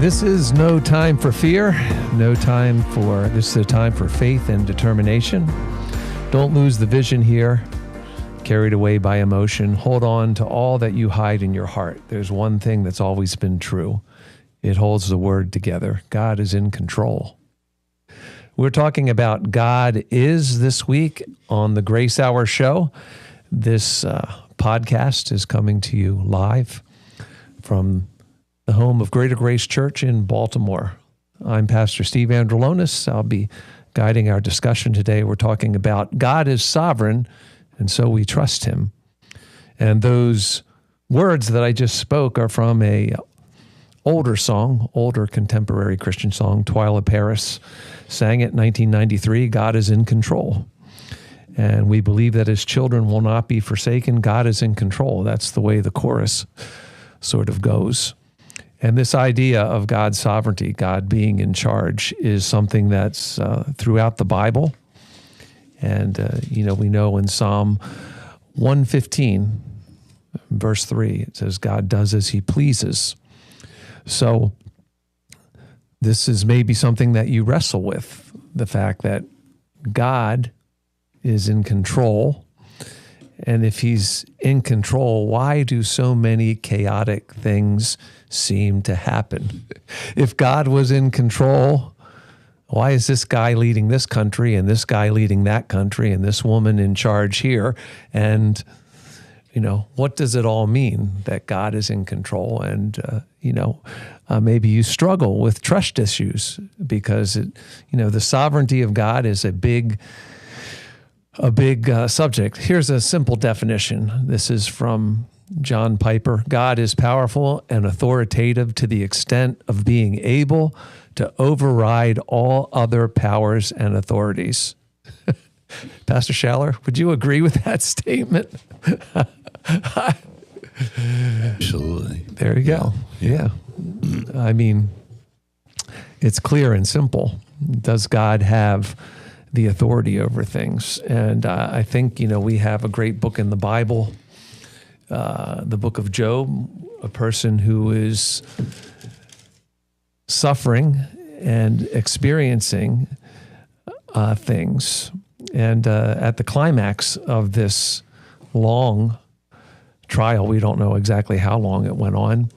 This is no time for fear. This is a time for faith and determination. Don't lose the vision here, carried away by emotion. Hold on to all that you hide in your heart. There's one thing that's always been true. It holds the word together. God is in control. We're talking about God is this week on the Grace Hour show. This podcast is coming to you live from the home of Greater Grace Church in Baltimore. I'm Pastor Steve Andrulonis. I'll be guiding our discussion today. We're talking about God is sovereign, and so we trust him. And those words that I just spoke are from a older contemporary Christian song. Twyla Paris sang it in 1993, God is in control. And we believe that his children will not be forsaken. God is in control. That's the way the chorus sort of goes. And this idea of God's sovereignty, God being in charge, is something that's throughout the Bible. And, we know in Psalm 115, verse 3, it says, God does as he pleases. So this is maybe something that you wrestle with, the fact that God is in control. And if he's in control, why do so many chaotic things seem to happen? If God was in control, why is this guy leading this country and this guy leading that country and this woman in charge here? And, what does it all mean that God is in control? And, maybe you struggle with trust issues because, the sovereignty of God is a big subject. Here's a simple definition. This is from John Piper. God is powerful and authoritative to the extent of being able to override all other powers and authorities. Pastor Schaller, would you agree with that statement? Absolutely. There you go. Yeah. I mean, it's clear and simple. Does God have the authority over things? And I think, we have a great book in the Bible, the book of Job, a person who is suffering and experiencing things. And at the climax of this long trial, we don't know exactly how long it went on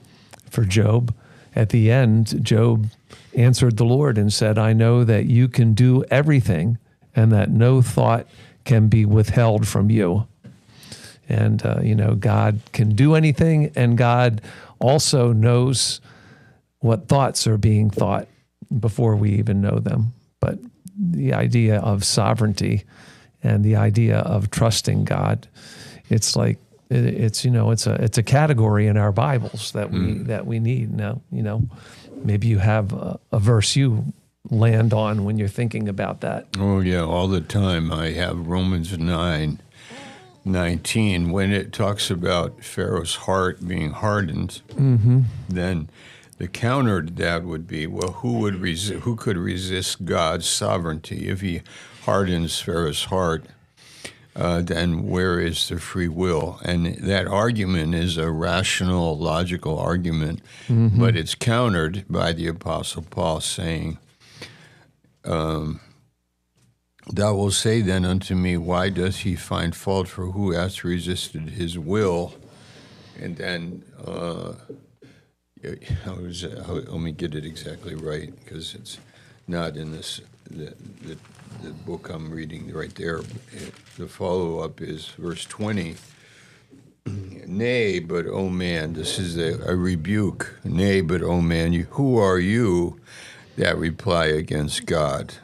for Job. At the end, Job answered the Lord and said, I know that you can do everything and that no thought can be withheld from you. And, God can do anything, and God also knows what thoughts are being thought before we even know them. But the idea of sovereignty and the idea of trusting God, it's like, it's a category in our Bibles that we need. Now, maybe you have a verse you land on when you're thinking about that. Oh, yeah, all the time. I have Romans 9:19. When it talks about Pharaoh's heart being hardened, then the counter to that would be, well, who could resist God's sovereignty? If he hardens Pharaoh's heart, then where is the free will? And that argument is a rational, logical argument, but it's countered by the Apostle Paul saying, Thou wilt say then unto me, why does he find fault for who hath resisted his will? And then, let me get it exactly right, because it's not in this the book I'm reading right there. The follow-up is verse 20. Nay, but, O man, this is a rebuke. Nay, but, O man, who are you that reply against God?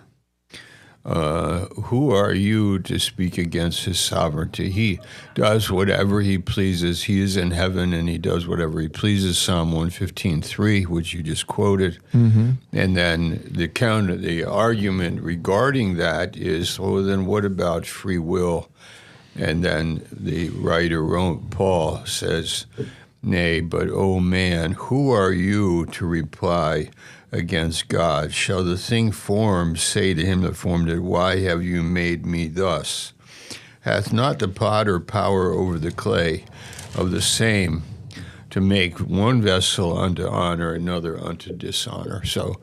Who are you to speak against his sovereignty? He does whatever he pleases. He is in heaven and he does whatever he pleases. Psalm 115:3, which you just quoted. And then the argument regarding that is, well, then what about free will? And then the writer, Paul, says, Nay, but, O man, who are you to reply against God? Shall the thing formed say to him that formed it, why have you made me thus? Hath not the potter power over the clay? Of the same to make one vessel unto honor, another unto dishonor. So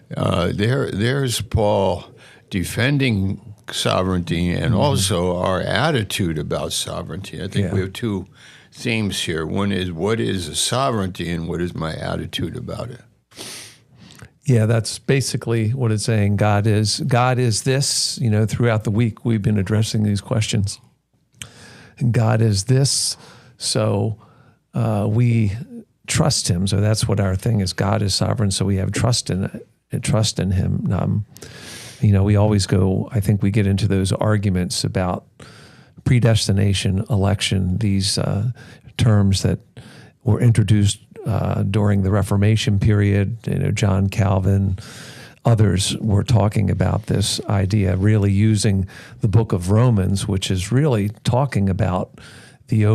there's Paul defending sovereignty and also our attitude about sovereignty. I think we have two themes here. One is, what is sovereignty, and what is my attitude about it? Yeah, that's basically what it's saying. God is this. Throughout the week we've been addressing these questions. And God is this, so we trust Him. So that's what our thing is. God is sovereign, so we have trust in Him. We always go. I think we get into those arguments about predestination, election. These terms that were introduced during the Reformation period. John Calvin, others were talking about this idea, really using the book of Romans, which is really talking about the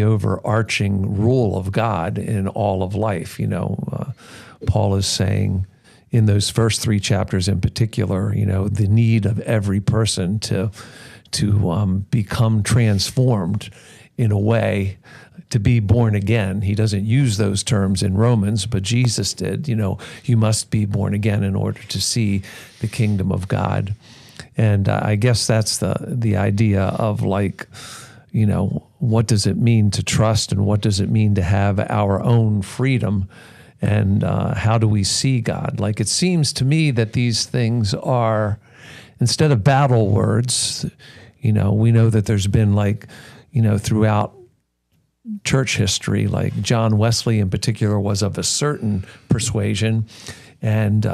overarching rule of God in all of life. Paul is saying in those first 3 chapters in particular, the need of every person to become transformed in a way, to be born again. He doesn't use those terms in Romans, but Jesus did. You must be born again in order to see the kingdom of God. And I guess that's the idea of what does it mean to trust, and what does it mean to have our own freedom, and how do we see God? It seems to me that these things are, instead of battle words, we know that there's been throughout church history, John Wesley in particular was of a certain persuasion, and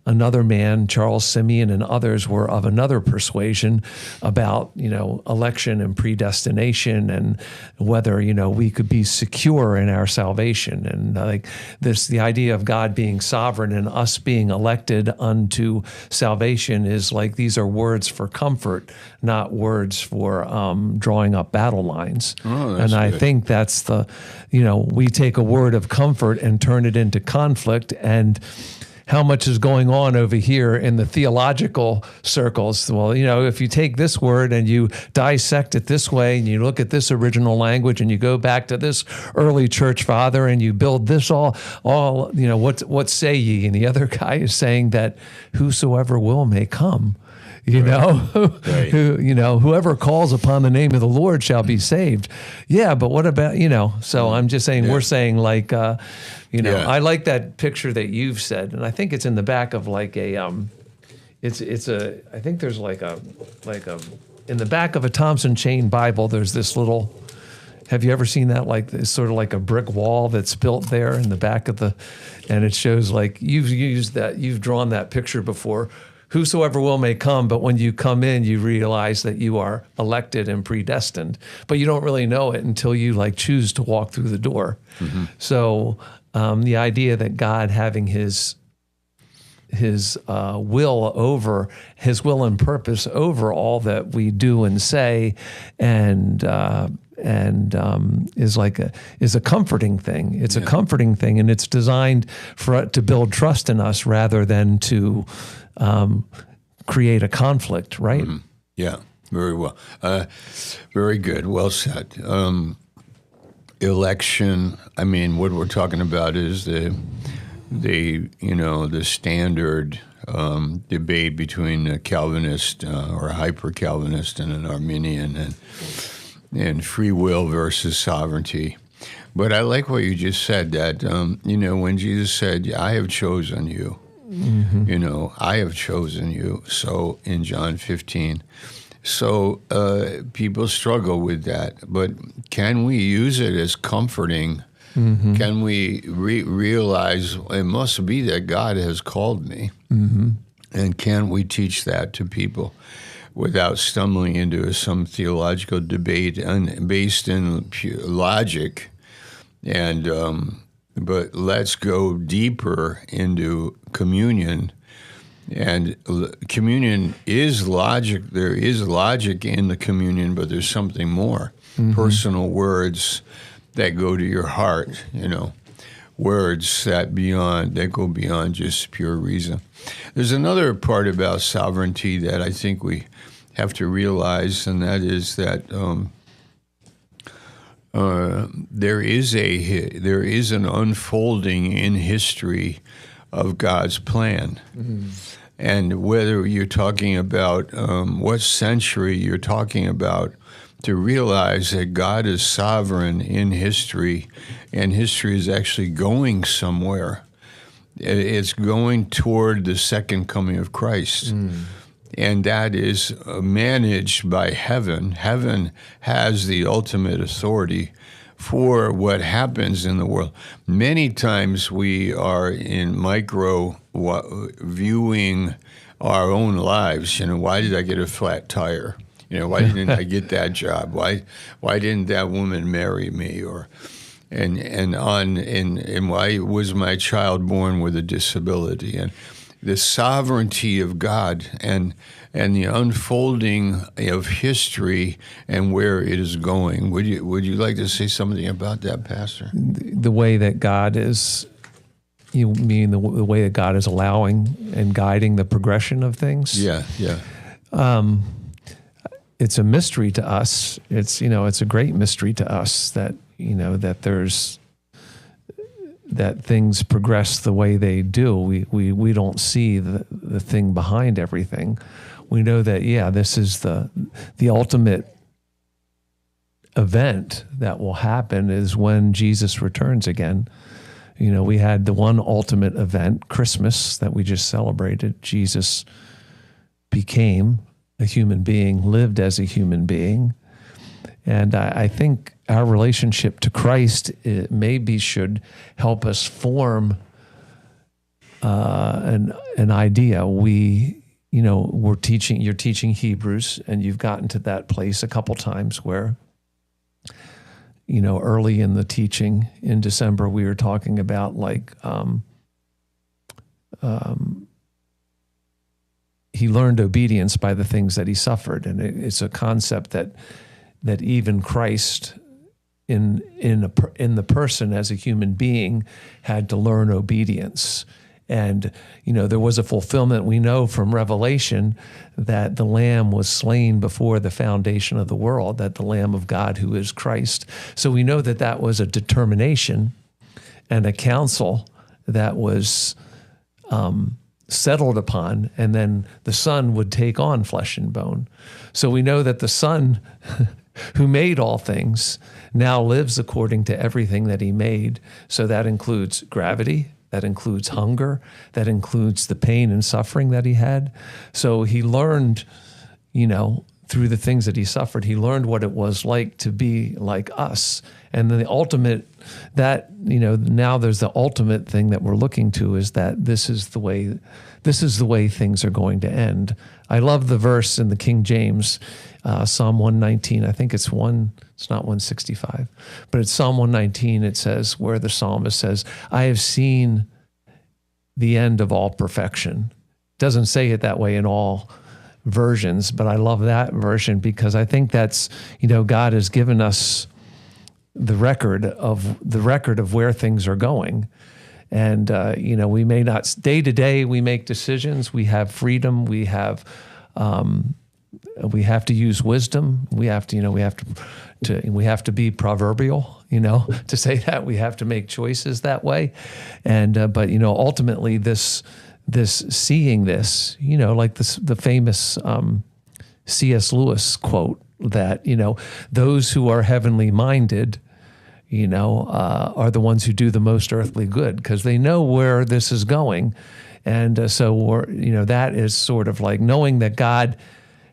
another man, Charles Simeon, and others were of another persuasion about, election and predestination, and whether, we could be secure in our salvation. And the idea of God being sovereign and us being elected unto salvation is these are words for comfort, not words for drawing up battle lines. Oh, and I think that's we take a word of comfort and turn it into conflict. And how much is going on over here in the theological circles? Well, if you take this word and you dissect it this way, and you look at this original language, and you go back to this early church father, and you build this all, what say ye? And the other guy is saying that whosoever will may come. Right. Whoever calls upon the name of the Lord shall be saved. Yeah, but what about, so I'm just saying, we're saying I like that picture that you've said, and I think it's in the back of I think there's in the back of a Thompson Chain Bible, there's this little, have you ever seen that? It's sort of like a brick wall that's built there in the back of and it shows you've drawn that picture before. Whosoever will may come, but when you come in, you realize that you are elected and predestined. But you don't really know it until you choose to walk through the door. Mm-hmm. So the idea that God having his will and purpose over all that we do and say, and is a comforting thing. It's a comforting thing, and it's designed to build trust in us rather than to create a conflict, right? Mm-hmm. Yeah, very well. Very good. Well said. Election, what we're talking about is the standard debate between a Calvinist or a hyper-Calvinist and an Arminian, and free will versus sovereignty. But I like what you just said, that, when Jesus said, I have chosen you, mm-hmm. I have chosen you. So in John 15. So people struggle with that. But can we use it as comforting? Mm-hmm. Can we realize it must be that God has called me? Mm-hmm. And can we teach that to people without stumbling into some theological debate based in pure logic? And but let's go deeper into communion. And communion is logic. There is logic in the communion, but there's something more. Mm-hmm. Personal words that go to your heart, words that go beyond just pure reason. There's another part about sovereignty that I think we have to realize, and that is that there is an unfolding in history of God's plan. Mm-hmm. And whether you're talking about what century you're talking about, to realize that God is sovereign in history, and history is actually going somewhere. It's going toward the second coming of Christ. And that is managed by heaven. Heaven has the ultimate authority for what happens in the world. Many times we are in micro viewing our own lives. Why did I get a flat tire? Why didn't I get that job? Why didn't that woman marry me? And why was my child born with a disability? And the sovereignty of God and the unfolding of history and where it is going. Would you like to say something about that, Pastor? The way that God is, you mean the way that God is allowing and guiding the progression of things? Yeah. It's a mystery to us. It's a great mystery to us that that things progress the way they do. We don't see the thing behind everything. We know that this is the ultimate event that will happen is when Jesus returns again. We had the one ultimate event, Christmas, that we just celebrated. Jesus became a human being, lived as a human being. And I think our relationship to Christ maybe should help us form an idea. You're teaching Hebrews, and you've gotten to that place a couple times where, early in the teaching in December, we were talking about he learned obedience by the things that he suffered. And it's a concept that even Christ in the person as a human being had to learn obedience. And, there was a fulfillment we know from Revelation that the Lamb was slain before the foundation of the world, that the Lamb of God who is Christ. So we know that was a determination and a counsel that was settled upon, and then the Son would take on flesh and bone. So we know that the Son who made all things now lives according to everything that he made. So that includes gravity, that includes hunger, that includes the pain and suffering that he had. So he learned, through the things that he suffered, he learned what it was like to be like us. And then the ultimate, now there's the ultimate thing that we're looking to is that this is the way things are going to end. I love the verse in the King James, Psalm 119. I think it's not 165, but it's Psalm 119. It says, where the psalmist says, I have seen the end of all perfection. It doesn't say it that way in all versions, but I love that version because I think that's, God has given us the record of where things are going. And, we may not, day to day, we make decisions, we have freedom, we have to use wisdom. We have to be proverbial, to say that. We have to make choices that way. And, but ultimately this seeing this, like the famous C.S. Lewis quote that, those who are heavenly minded, are the ones who do the most earthly good because they know where this is going. And so that is sort of like knowing that God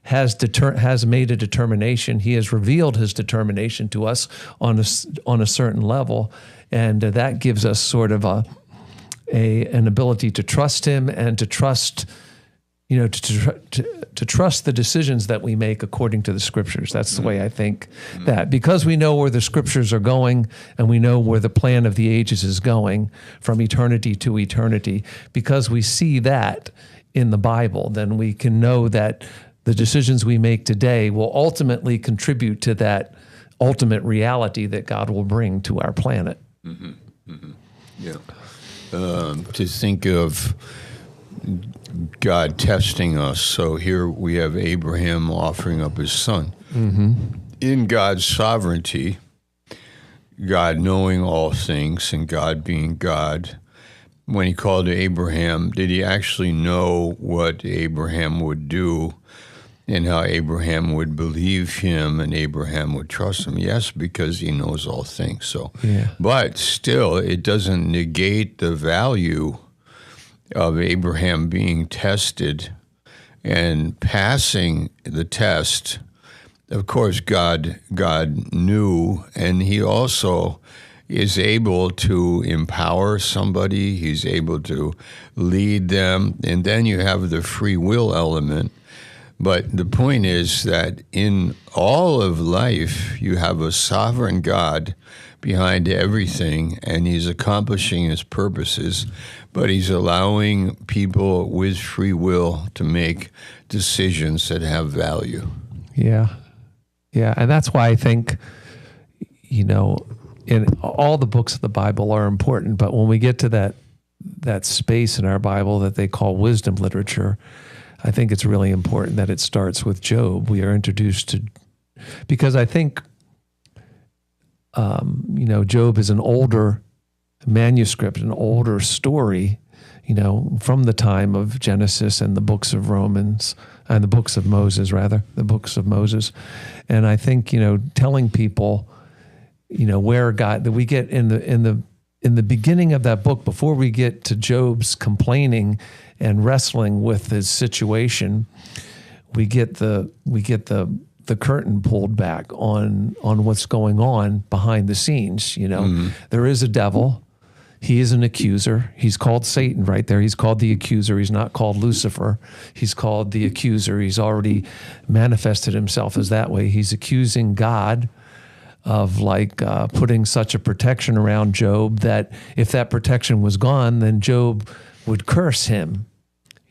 has made a determination. He has revealed his determination to us on a certain level. And that gives us sort of an ability to trust him and to trust, to trust the decisions that we make according to the scriptures. That's the way I think that, because we know where the scriptures are going and we know where the plan of the ages is going from eternity to eternity, because we see that in the Bible, then we can know that the decisions we make today will ultimately contribute to that ultimate reality that God will bring to our planet. Mm-hmm. Mm-hmm. Yeah. To think of God testing us. So here we have Abraham offering up his son. Mm-hmm. In God's sovereignty, God knowing all things and God being God, when he called Abraham, did he actually know what Abraham would do and how Abraham would believe him and Abraham would trust him? Yes, because he knows all things. So, but still, it doesn't negate the value of Abraham being tested and passing the test. Of course, God knew, and he also is able to empower somebody. He's able to lead them. And then you have the free will element. But the point is that in all of life, you have a sovereign God behind everything, and he's accomplishing his purposes, but he's allowing people with free will to make decisions that have value. Yeah. Yeah. And that's why I think, in all the books of the Bible are important, but when we get to that space in our Bible that they call wisdom literature, I think it's really important that it starts with Job. We are introduced to, because I think, Job is an older manuscript, an older story, from the time of Genesis and the books of Romans and the books of Moses, the books of Moses. And I think, telling people, where God, that we get in the beginning of that book, before we get to Job's complaining and wrestling with his situation, we get the curtain pulled back on what's going on behind the scenes. There is a devil. He is an accuser. He's called Satan right there. He's called the accuser. He's not called Lucifer. He's called the accuser. He's already manifested himself as that way. He's accusing God of putting such a protection around Job that if that protection was gone, then Job would curse him,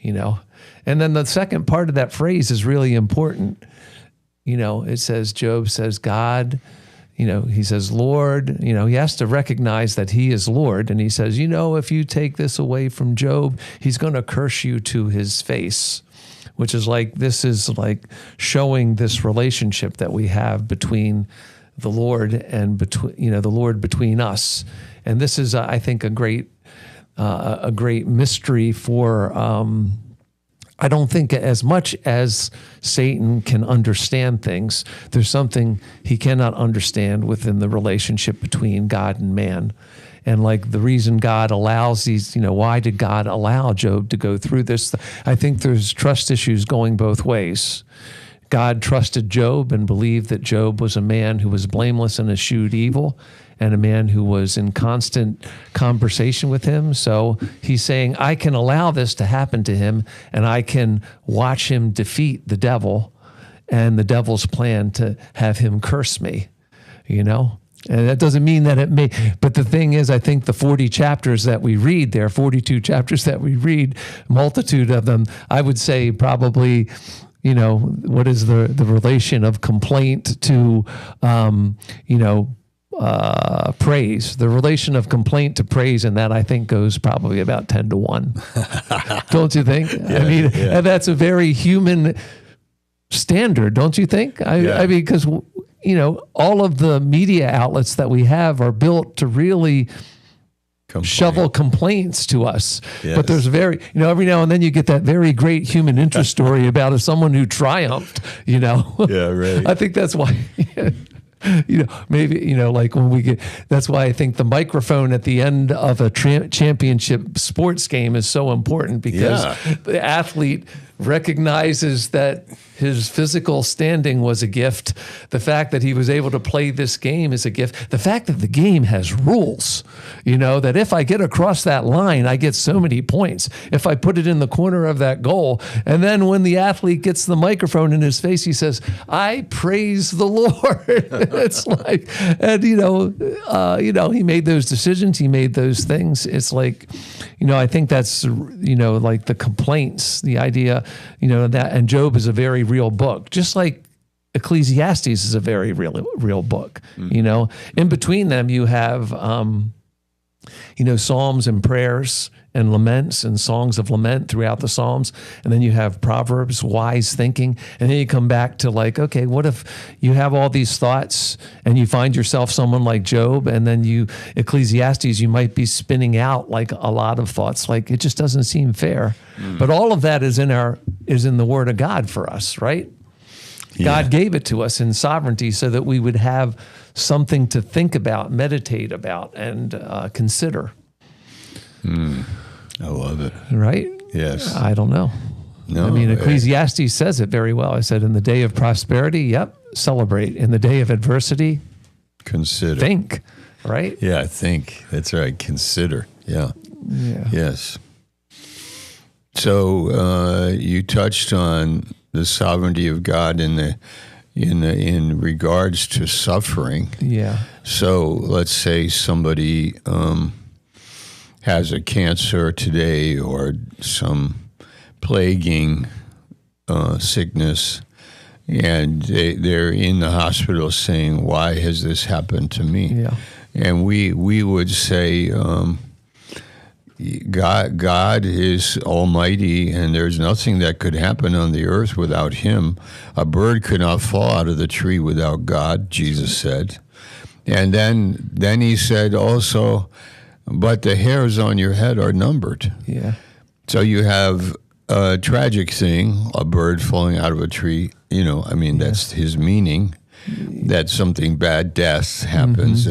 And then the second part of that phrase is really important. It says, Job says, God, he says, Lord, he has to recognize that he is Lord. And he says, if you take this away from Job, he's going to curse you to his face, which is this is showing this relationship that we have between the Lord and the Lord between us. And this is, I think, a great mystery for, I don't think as much as Satan can understand things, there's something he cannot understand within the relationship between God and man. And the reason God allows these, why did God allow Job to go through this? I think there's trust issues going both ways. God trusted Job and believed that Job was a man who was blameless and eschewed evil, and a man who was in constant conversation with him. So he's saying, I can allow this to happen to him, and I can watch him defeat the devil and the devil's plan to have him curse me, And that doesn't mean that it may, but the thing is, I think the 40 chapters that we read there, 42 chapters that we read, multitude of them, I would say probably, what is the relation of complaint to, praise? The relation of complaint to praise, and that I think goes probably about 10-1. Don't you think? Yeah, And that's a very human standard, don't you think? I mean, because all of the media outlets that we have are built to really shovel complaints to us. Yes. But there's every now and then you get that very great human interest story about someone who triumphed, Yeah, right. I think that's why, maybe, when we get, that's why I think the microphone at the end of a championship sports game is so important, because the athlete recognizes that his physical standing was a gift. The fact that he was able to play this game is a gift. The fact that the game has rules, that if I get across that line, I get so many points. If I put it in the corner of that goal, and then when the athlete gets the microphone in his face, he says, I praise the Lord. It's and he made those decisions. He made those things. It's I think that's, the complaints, the idea, that, and Job is a very real book, just like Ecclesiastes is a very real book. In between them, you have Psalms and prayers and laments and songs of lament throughout the Psalms. And then you have Proverbs, wise thinking. And then you come back to okay, what if you have all these thoughts and you find yourself someone like Job, and then Ecclesiastes, you might be spinning out a lot of thoughts. It just doesn't seem fair. But all of that is in the Word of God for us, right? Yeah. God gave it to us in sovereignty so that we would have something to think about, meditate about, and consider. I love it. Right? Yes. I don't know. No. Ecclesiastes says it very well. I said, in the day of prosperity, celebrate. In the day of adversity, consider. Think, right? Yeah, think. That's right. Consider. Yeah. Yes. So you touched on the sovereignty of God in regards to suffering. Yeah. So let's say somebody has a cancer today or some plaguing sickness, and they're in the hospital saying, "Why has this happened to me?" Yeah. And we would say, God is almighty, and there's nothing that could happen on the earth without him. A bird could not fall out of the tree without God, Jesus said. And then he said also, but the hairs on your head are numbered. Yeah. So you have a tragic thing, a bird falling out of a tree. That's his meaning, that something bad, death happens,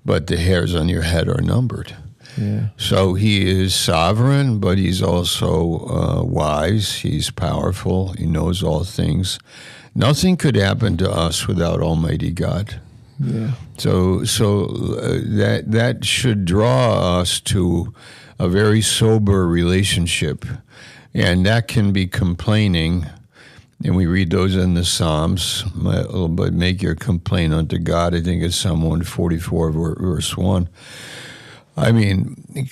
but the hairs on your head are numbered. Yeah. So he is sovereign, but he's also wise. He's powerful. He knows all things. Nothing could happen to us without Almighty God. Yeah. So that should draw us to a very sober relationship, and that can be complaining. And we read those in the Psalms. But make your complaint unto God. I think it's Psalm 144, verse 1.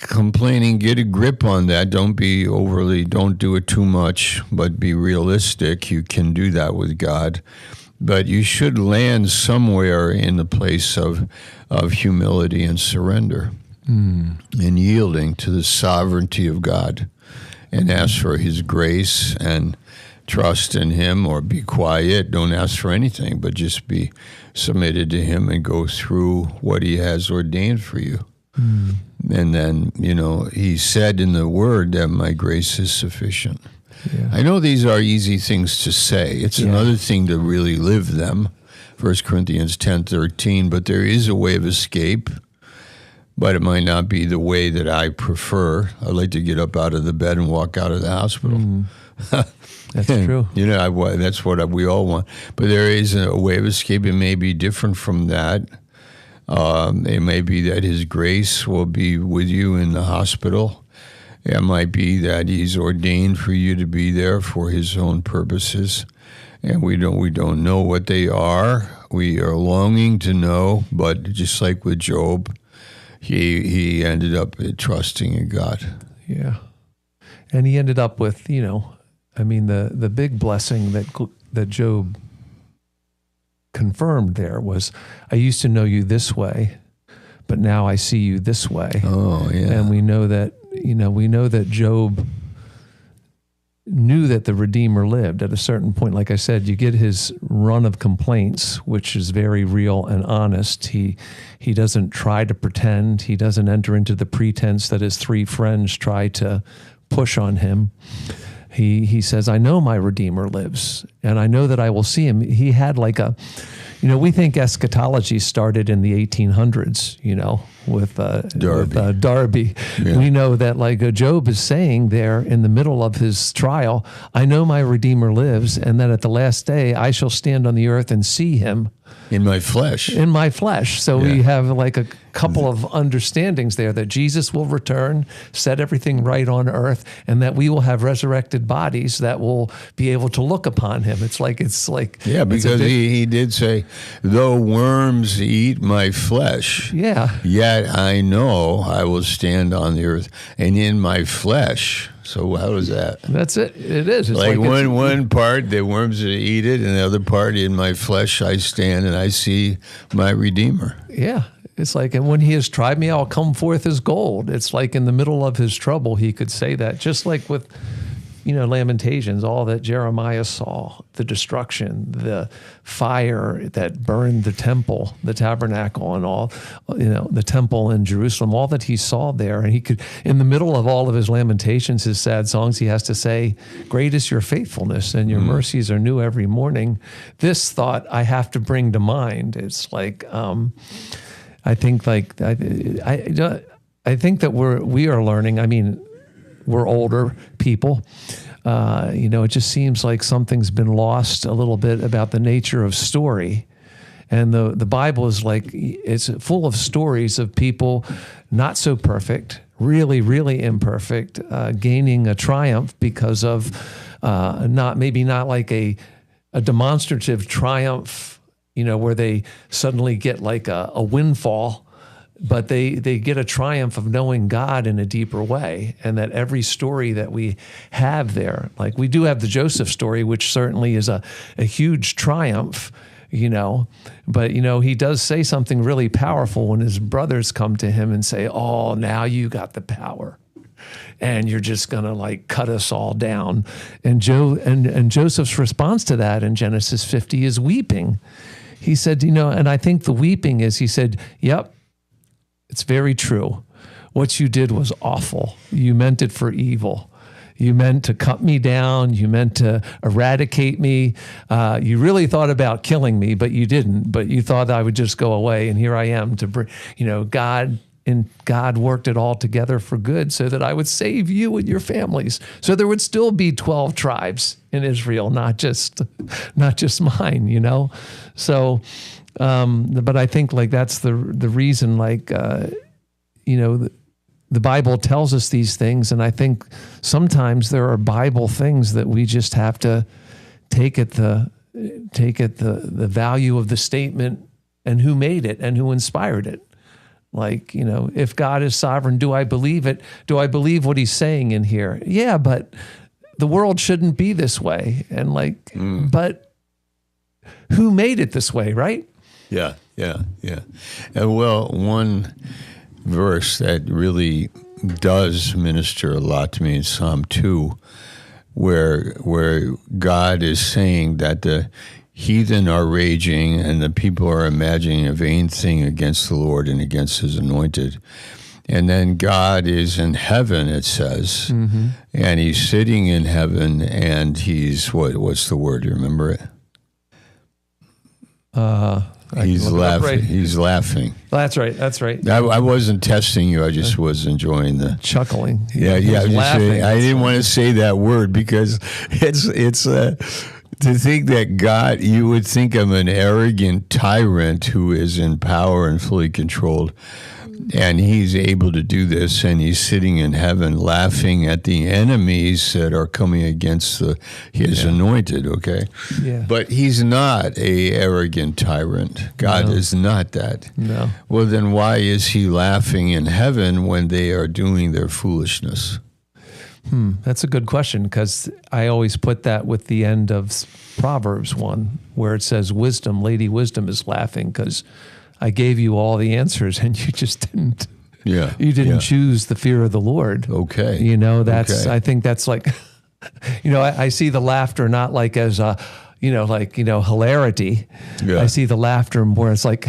Complaining, get a grip on that. Don't do it too much, but be realistic. You can do that with God. But you should land somewhere in the place of humility and surrender and yielding to the sovereignty of God, and ask for his grace and trust in him, or be quiet. Don't ask for anything, but just be submitted to him and go through what he has ordained for you. And then, he said in the Word that my grace is sufficient. Yeah. I know these are easy things to say. It's another thing to really live them. 1 Corinthians 10:13, but there is a way of escape, but it might not be the way that I prefer. I like to get up out of the bed and walk out of the hospital. That's true. That's what we all want. But there is a way of escape. It may be different from that. It may be that his grace will be with you in the hospital. It might be that he's ordained for you to be there for his own purposes. And we don't know what they are. We are longing to know, but just like with Job, he ended up trusting in God. Yeah. And he ended up with, the big blessing that Job confirmed there was, I used to know you this way, but now I see you this way. Oh, yeah. And we know that Job knew that the Redeemer lived. At a certain point, like I said, you get his run of complaints, which is very real and honest. He doesn't try to pretend. He doesn't enter into the pretense that his three friends try to push on him. He says, I know my Redeemer lives, and I know that I will see him. He had we think eschatology started in the 1800s, with Darby. Yeah. We know that Job is saying there in the middle of his trial, I know my Redeemer lives, and that at the last day I shall stand on the earth and see him. In my flesh. So we have a couple of understandings there, that Jesus will return, set everything right on earth, and that we will have resurrected bodies that will be able to look upon him. It's like yeah, because he did say, though worms eat my flesh, yet I know I will stand on the earth and in my flesh. So how is that? That's it. It is. It's one part, the worms eat it, and the other part, in my flesh I stand and I see my Redeemer. Yeah. It's like, and when he has tried me, I'll come forth as gold. It's like in the middle of his trouble, he could say that, just like with, Lamentations, all that Jeremiah saw, the destruction, the fire that burned the temple, the tabernacle, and all, the temple in Jerusalem, all that he saw there. And he could, in the middle of all of his lamentations, his sad songs, he has to say, great is your faithfulness and your mercies are new every morning. This thought I have to bring to mind. It's like, I think I think that we are learning. I mean, we're older people. It just seems like something's been lost a little bit about the nature of story. And the Bible is like, it's full of stories of people not so perfect, really, really imperfect, gaining a triumph because of not like a demonstrative triumph, where they suddenly get like a windfall, but they get a triumph of knowing God in a deeper way. And that every story that we have there, like we do have the Joseph story, which certainly is a huge triumph, but, he does say something really powerful when his brothers come to him and say, oh, now you got the power and you're just going to like cut us all down. And Joseph's response to that in Genesis 50 is weeping. He said, and I think the weeping is, he said, yep, it's very true. What you did was awful. You meant it for evil. You meant to cut me down. You meant to eradicate me. You really thought about killing me, but you didn't. But you thought I would just go away. And here I am to bring, God worked it all together for good so that I would save you and your families. So there would still be 12 tribes in Israel, not just mine, So, but I think like that's the reason, like, the Bible tells us these things. And I think sometimes there are Bible things that we just have to take at the value of the statement and who made it and who inspired it. Like, if God is sovereign, do I believe it? Do I believe what he's saying in here? Yeah, but the world shouldn't be this way. And like, but who made it this way, right? Yeah. And well, one verse that really does minister a lot to me in Psalm 2, where God is saying that the heathen are raging and the people are imagining a vain thing against the Lord and against his anointed. And then God is in heaven, it says, and he's sitting in heaven and he's, what's the word? Do you remember it? He's laughing. Right. He's laughing. That's right. I wasn't testing you. I just was enjoying the chuckling. Yeah. I didn't want to say that word because it's to think that God, you would think of an arrogant tyrant who is in power and fully controlled. And he's able to do this, and he's sitting in heaven laughing at the enemies that are coming against his anointed, okay? Yeah. But he's not a arrogant tyrant. God is not that. No. Well, then why is he laughing in heaven when they are doing their foolishness? That's a good question, because I always put that with the end of Proverbs 1, where it says wisdom, Lady Wisdom is laughing because I gave you all the answers and you just didn't. Yeah. You didn't choose the fear of the Lord. Okay. I think that's like, I see the laughter not like as hilarity. Yeah. I see the laughter more as like,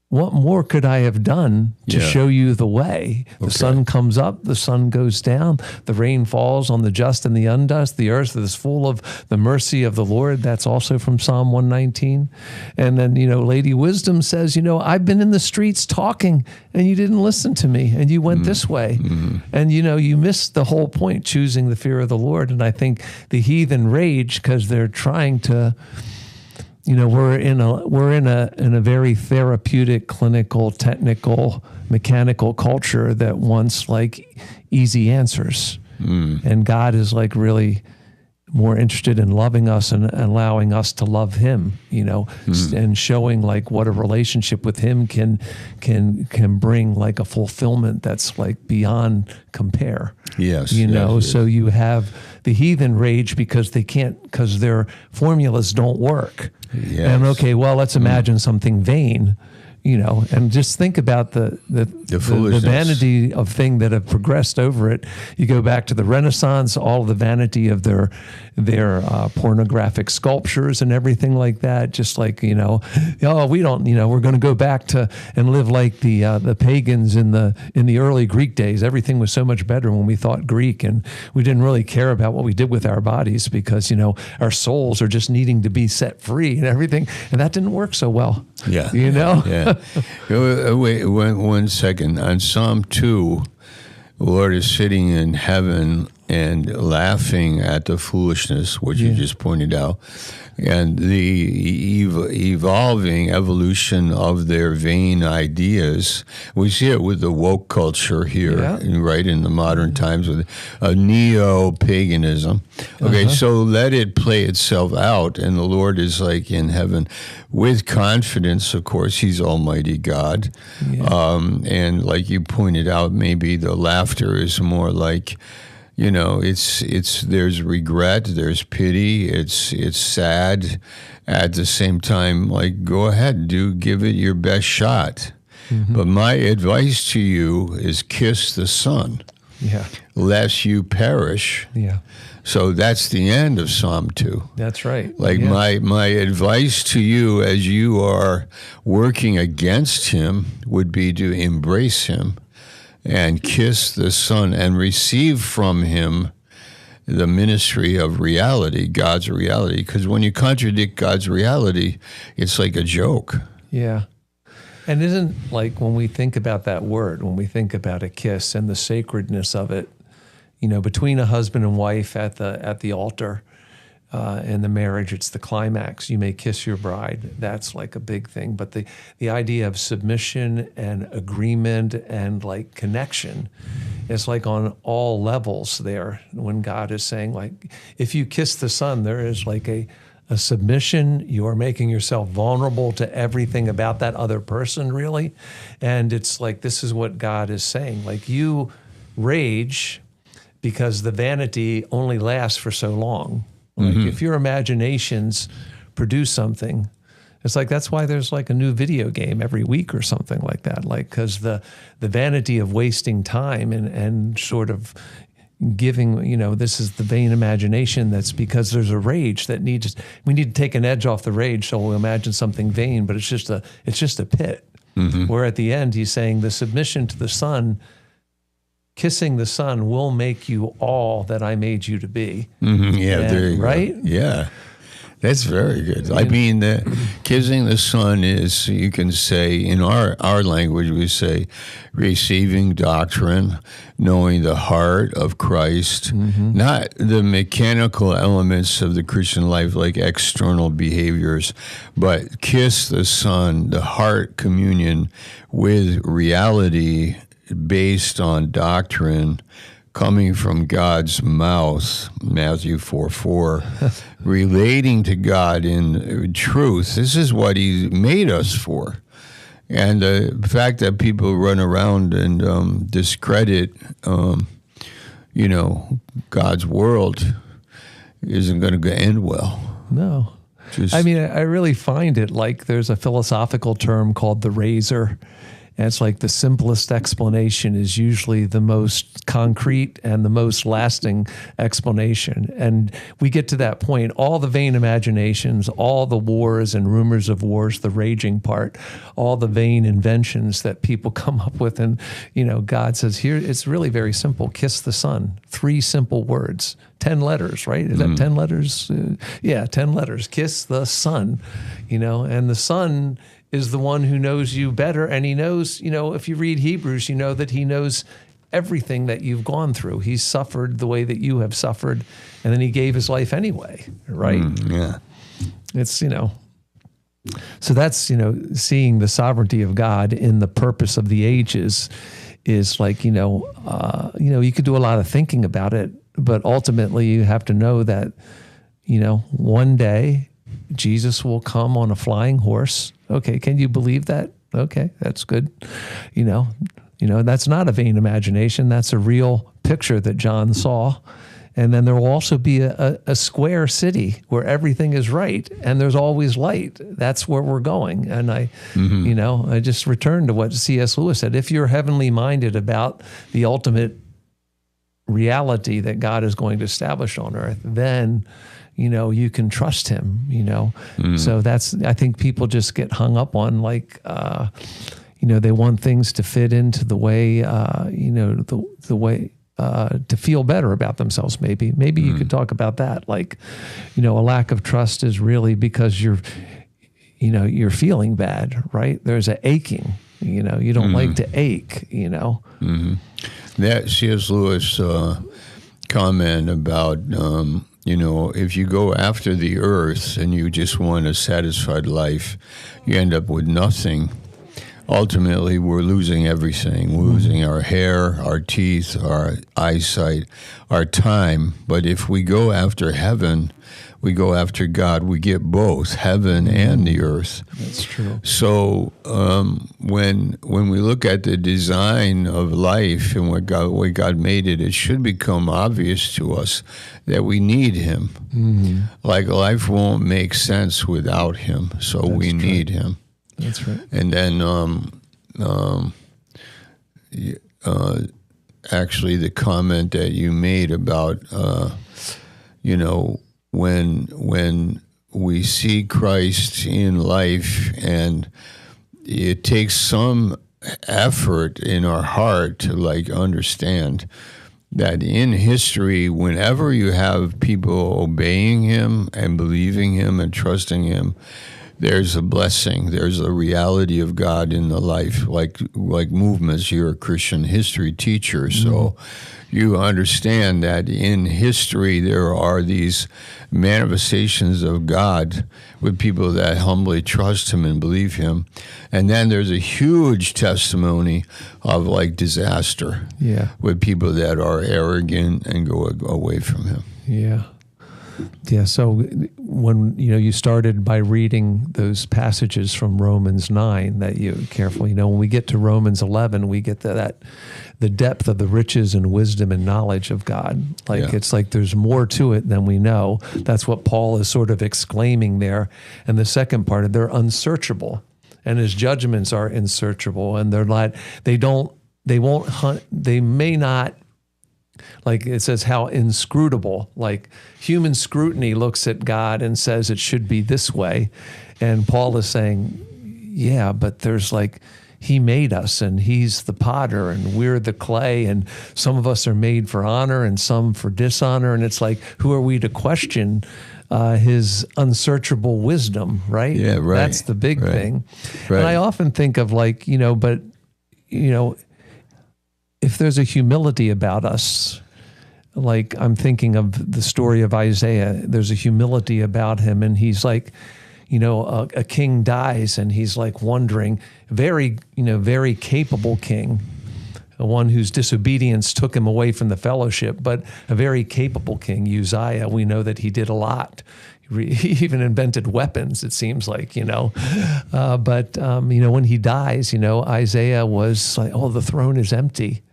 what more could I have done to show you the way? The sun comes up, the sun goes down, the rain falls on the just and the unjust. The earth is full of the mercy of the Lord. That's also from Psalm 119. And then, Lady Wisdom says, I've been in the streets talking and you didn't listen to me and you went this way. And, you missed the whole point, choosing the fear of the Lord. And I think the heathen rage because they're trying to... we're in a very therapeutic, clinical, technical, mechanical culture that wants like easy answers, and God is like really more interested in loving us and allowing us to love Him, and showing like what a relationship with Him can bring like a fulfillment that's like beyond compare. Yes, So you have the heathen rage because their formulas don't work. Yes. And let's imagine something vain. and just think about the foolishness. vanity of thing that have progressed over it. You go back to the Renaissance, all the vanity of their pornographic sculptures and everything like that. Just like, we don't, we're going to go back to and live like the pagans in the early Greek days. Everything was so much better when we thought Greek, and we didn't really care about what we did with our bodies because, our souls are just needing to be set free and everything. And that didn't work so well. Yeah. Yeah. Wait, one second. On Psalm 2, the Lord is sitting in heaven and laughing at the foolishness, which you just pointed out, and the evolving evolution of their vain ideas. We see it with the woke culture here, right, in the modern times with a neo-paganism. Okay, so let it play itself out, and the Lord is like in heaven with confidence. Of course, he's Almighty God. And like you pointed out, maybe the laughter is more like, it's there's regret, there's pity, it's sad. At the same time, like, go ahead, give it your best shot. But my advice to you is kiss the Son, lest you perish. So that's the end of Psalm 2. That's right. Like my advice to you as you are working against him would be to embrace him and kiss the Son and receive from him the ministry of reality, God's reality. Because when you contradict God's reality, it's like a joke. Yeah. And isn't like when we think about that word, when we think about a kiss and the sacredness of it, between a husband and wife at the altar, in the marriage, it's the climax. You may kiss your bride. That's like a big thing. But the idea of submission and agreement and like connection is like on all levels there when God is saying, like, if you kiss the Son, there is like a submission. You are making yourself vulnerable to everything about that other person, really. And it's like, this is what God is saying. Like, you rage because the vanity only lasts for so long. Like if your imaginations produce something, it's like, that's why there's like a new video game every week or something like that. Like, because the vanity of wasting time and sort of giving, this is the vain imagination. That's because there's a rage that we need to take an edge off the rage. So we'll imagine something vain, but it's just a pit. Where at the end, he's saying the submission to the Son, kissing the Son will make you all that I made you to be. There you go. Right? Yeah. That's very good. I mean, kissing the Son is, you can say, in our language, we say receiving doctrine, knowing the heart of Christ, not the mechanical elements of the Christian life like external behaviors, but kiss the Son, the heart communion with reality based on doctrine coming from God's mouth, Matthew 4:4, relating to God in truth. This is what he made us for. And the fact that people run around and discredit, God's world isn't going to end well. No. I mean, I really find it like there's a philosophical term called the razor. And it's like the simplest explanation is usually the most concrete and the most lasting explanation. And we get to that point, all the vain imaginations, all the wars and rumors of wars, the raging part, all the vain inventions that people come up with. And, God says here, it's really very simple. Kiss the Son. 3 simple words. 10 letters, right? Is that 10 letters? 10 letters. Kiss the Son, and the Son is the one who knows you better. And he knows, if you read Hebrews, you know that he knows everything that you've gone through. He's suffered the way that you have suffered, and then he gave his life anyway, right? It's, so that's, seeing the sovereignty of God in the purpose of the ages is like, you could do a lot of thinking about it, but ultimately you have to know that, one day Jesus will come on a flying horse. Okay, can you believe that? Okay, that's good. That's not a vain imagination. That's a real picture that John saw. And then there will also be a square city where everything is right and there's always light. That's where we're going. And I just returned to what C.S. Lewis said. If you're heavenly minded about the ultimate reality that God is going to establish on earth, then, you can trust him, So I think people just get hung up on they want things to fit into the way, the way, to feel better about themselves. Maybe you could talk about that. A lack of trust is really because you're feeling bad, right? There's an aching, you don't like to ache, That C.S. Lewis comment about, if you go after the earth and you just want a satisfied life, you end up with nothing. Ultimately, we're losing everything. We're losing our hair, our teeth, our eyesight, our time. But if we go after heaven, we go after God, we get both heaven and the earth. That's true. So when we look at the design of life and what God made it, it should become obvious to us that we need him. Mm-hmm. Like life won't make sense without him, so we need him. That's right. And then actually the comment that you made about, when we see Christ in life, and it takes some effort in our heart to understand that in history, whenever you have people obeying him and believing him and trusting him, there's a blessing. There's a reality of God in the life, like movements. You're a Christian history teacher, so you understand that in history there are these manifestations of God with people that humbly trust him and believe him. And then there's a huge testimony of disaster with people that are arrogant and go away from him. Yeah. Yeah, so when you started by reading those passages from Romans 9, that you careful, when we get to Romans 11, we get the depth of the riches and wisdom and knowledge of God. It's like there's more to it than we know. That's what Paul is sort of exclaiming there. And the second part, they're unsearchable, and his judgments are unsearchable, and they won't hunt, they may not. It says how inscrutable, human scrutiny looks at God and says it should be this way. And Paul is saying, yeah, but there's he made us and he's the potter and we're the clay, and some of us are made for honor and some for dishonor. And it's who are we to question his unsearchable wisdom, right? Yeah, right. That's the big thing. Right. And I often think of if there's a humility about us, I'm thinking of the story of Isaiah, there's a humility about him, and he's a king dies, and he's wondering, very capable king, one whose disobedience took him away from the fellowship, but a very capable king, Uzziah. We know that he did a lot. He even invented weapons, it seems but when he dies, Isaiah was the throne is empty.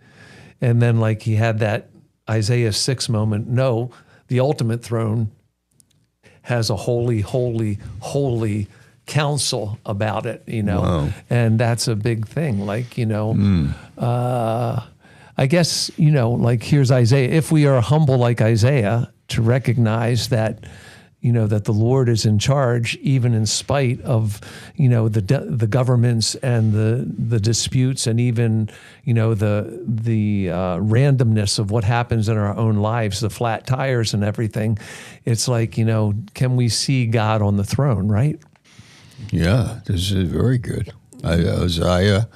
And then he had that Isaiah 6 moment. No, the ultimate throne has a holy, holy, holy counsel about it, Wow. And that's a big thing. I guess, here's Isaiah. If we are humble like Isaiah to recognize that, that the Lord is in charge, even in spite of, the governments and the disputes, and even, the randomness of what happens in our own lives, the flat tires and everything. It's can we see God on the throne, right? Yeah, this is very good. Isaiah,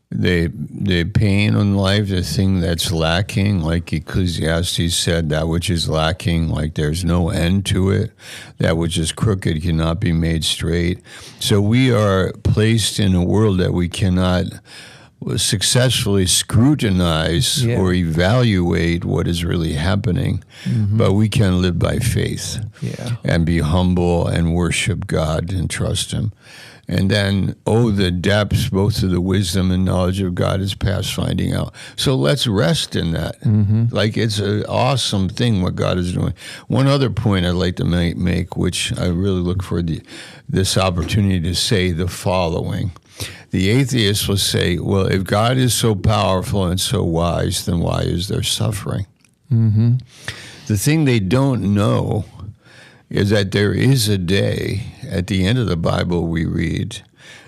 the pain in life, the thing that's lacking, like Ecclesiastes said, that which is lacking, there's no end to it. That which is crooked cannot be made straight. So we are placed in a world that we cannot successfully scrutinize or evaluate what is really happening, but we can live by faith and be humble and worship God and trust him. And then, oh, the depths, both of the wisdom and knowledge of God is past finding out. So let's rest in that. Like, it's an awesome thing what God is doing. One other point I'd like to make, which I really look for this opportunity to say the following. The atheist will say, well, if God is so powerful and so wise, then why is there suffering? The thing they don't know is that there is a day, at the end of the Bible we read,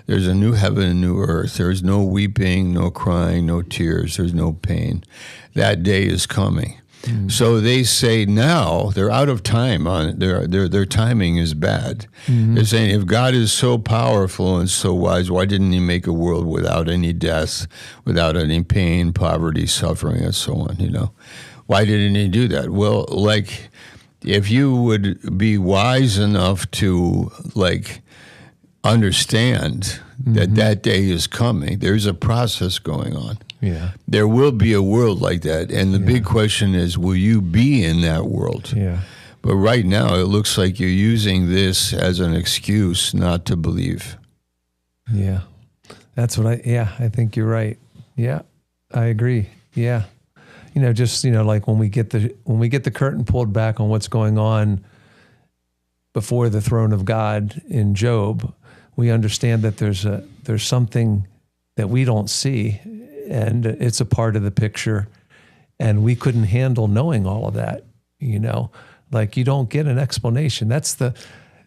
there's a new heaven and new earth. There's no weeping, no crying, no tears. There's no pain. That day is coming. So they say now, they're out of time on it. Their timing is bad. They're saying, if God is so powerful and so wise, why didn't he make a world without any death, without any pain, poverty, suffering, and so on, Why didn't he do that? Well, like, if you would be wise enough to, like, understand that day is coming, there's a process going on. Yeah. There will be a world like that. And the big question is, will you be in that world? Yeah. But right now, it looks like you're using this as an excuse not to believe. Yeah. That's what I think you're right. Yeah. I agree. Yeah. Like when we get the curtain pulled back on what's going on before the throne of God in Job, we understand that there's something that we don't see, and it's a part of the picture, and we couldn't handle knowing all of that. Like, you don't get an explanation. That's the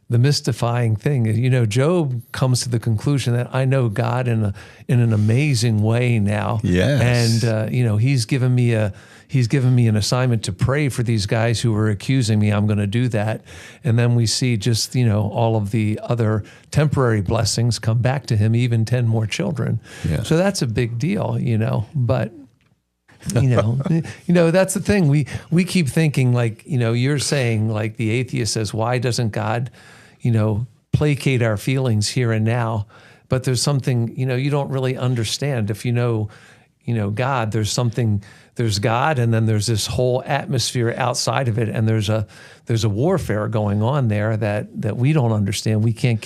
mystifying thing. Job comes to the conclusion that I know God in an amazing way now. Yes. And he's given me an assignment to pray for these guys who are accusing me. I'm going to do that. And then we see just, all of the other temporary blessings come back to him, even 10 more children. Yeah. So that's a big deal, but that's the thing. We keep thinking, like, you're saying, like, the atheist says, why doesn't God, placate our feelings here and now? But there's something, you don't really understand. If God, there's God, and then there's this whole atmosphere outside of it, and there's a warfare going on there that we don't understand, we can't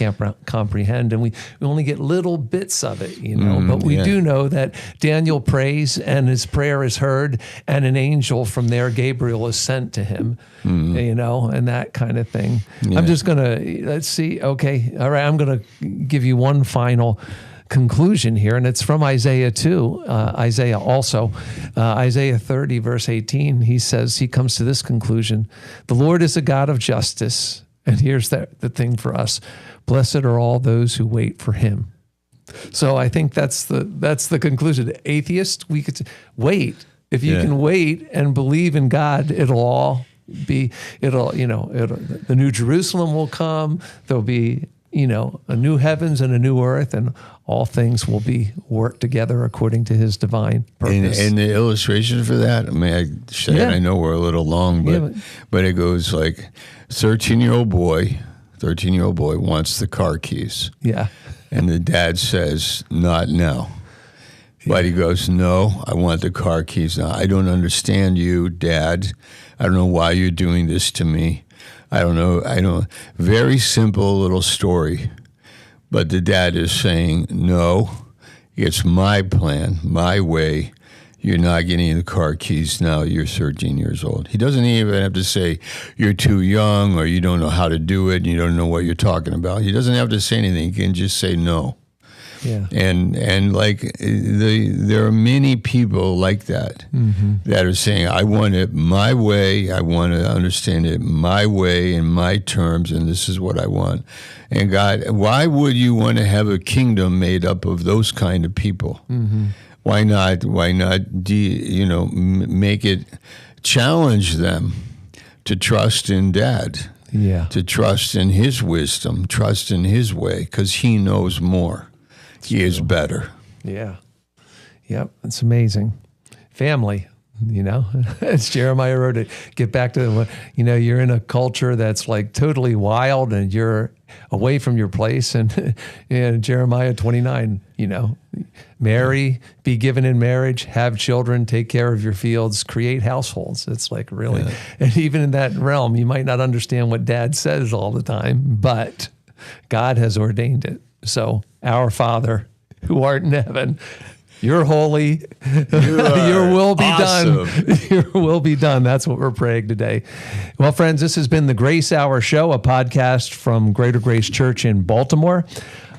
comprehend, and we only get little bits of it, But we do know that Daniel prays, and his prayer is heard, and an angel from there, Gabriel, is sent to him, and that kind of thing. Yeah. I'm just let's see. Okay, all right. I'm gonna give you one final conclusion here, and it's from Isaiah 2. Isaiah also, Isaiah 30, verse 18, he comes to this conclusion: the Lord is a God of justice. And here's the thing for us: blessed are all those who wait for him. So I think that's the conclusion. Atheist, we could wait. If you can wait and believe in God, the New Jerusalem will come. There'll be a new heavens and a new earth, and all things will be worked together according to his divine purpose. And the illustration for that, I know we're a little long, but it goes like, 13-year-old boy wants the car keys. Yeah. And the dad says, not now. But he goes, no, I want the car keys now. I don't understand you, Dad. I don't know why you're doing this to me. I don't know. Very simple little story. But the dad is saying, no, it's my plan, my way. You're not getting the car keys now. You're 13 years old. He doesn't even have to say, you're too young, or you don't know how to do it, and you don't know what you're talking about. He doesn't have to say anything. He can just say no. Yeah. And like, there are many people like that, that are saying, I want it my way. I want to understand it my way, in my terms, and this is what I want. And God, why would you want to have a kingdom made up of those kind of people? Why not make it, challenge them to trust in Dad, to trust in his wisdom, trust in his way, because he knows more. He is better. Yeah. Yep. It's amazing. Family, as Jeremiah wrote it, get back to, you're in a culture that's like totally wild, and you're away from your place. And Jeremiah 29, marry, be given in marriage, have children, take care of your fields, create households. It's like, really. Yeah. And even in that realm, you might not understand what Dad says all the time, but God has ordained it. So, our Father who art in heaven, you're holy. Your will be done. Your will be done. That's what we're praying today. Well, friends, this has been the Grace Hour Show, a podcast from Greater Grace Church in Baltimore.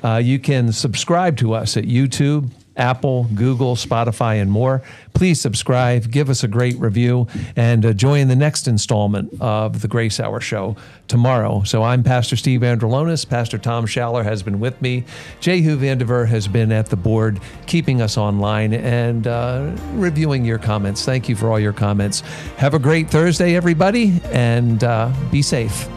You can subscribe to us at YouTube, Apple, Google, Spotify, and more. Please subscribe, give us a great review, and join the next installment of the Grace Hour Show tomorrow. So I'm Pastor Steve Andrulonis. Pastor Tom Schaller has been with me. Jehu Vandiver has been at the board, keeping us online and reviewing your comments. Thank you for all your comments. Have a great Thursday, everybody, and be safe.